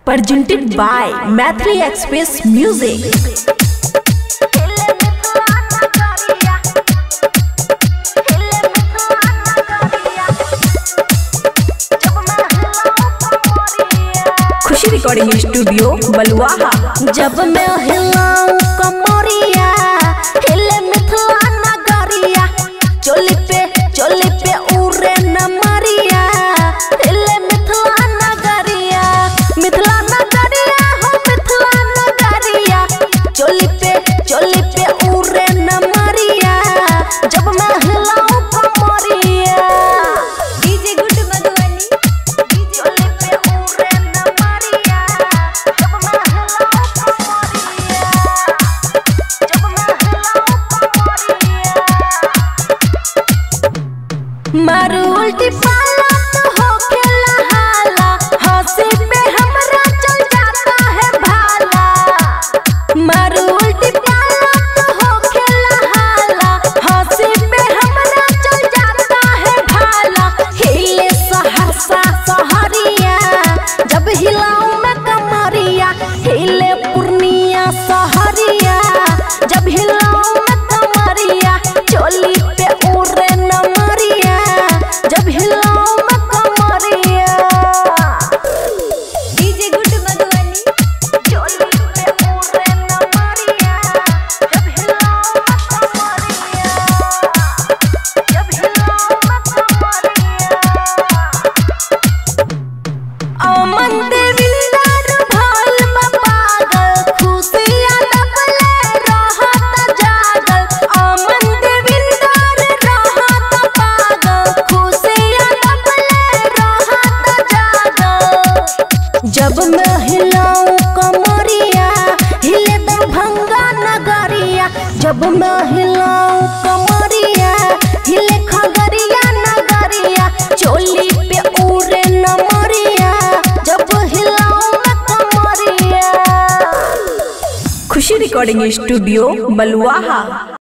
presented by Mathli Express Music. खुशी recording studio Baluaha. जब मैं हिलाऊं कमरिया हिले मिथिला नगरिया, चोली पे उड़े नमरिया, हिले मिथिला नगरिया, मिथिला नगरिया हो मिथिला नगरिया, चोली पे उड़े नमरिया, जब मैं हिलाऊं कमरिया। डीजे गुड मधुबनी, चोली पे उड़े नमरिया, जब मैं हिलाऊं कमरिया, जब मैं हिलाऊं कमरिया। मारू उल्टी पाला तो हो खेला हाला, हंसी पे हमरा चल जाता है भाला। मारू उल्टी पाला तो हो खेला हाला, हंसी पे हमरा चल जाता है भाला। हिले सहरसा सहरिया, जब हिलाऊं मैं कमरिया, हिले पूर्णिया सहरिया, जब हिलाऊं मैं कमरिया, चोली पे उड़े नमरिया, जब हिलाऊं मैं कमरिया। डीजे गुड मधुबनी, चोली पे उड़े नमरिया, जब हिलाऊं मैं कमरिया, जब हिलाऊं मैं कमरिया। अमन देविंदर भाल में पागल, खुशियां दबले रहत जागल। अमन देविंदर रहत पागल, खुशियां दबले रहत जागल। जब मैं हिलाऊं कमरिया, हिले दरभंगा नगरिया, जब मैं हिलाऊं कमरिया, हिले खगड़िया नगरिया, चोली पे उड़े नमरिया, जब हिलाऊं मैं कमरिया। खुशी रिकॉर्डिंग स्टूडियो बलुआहा।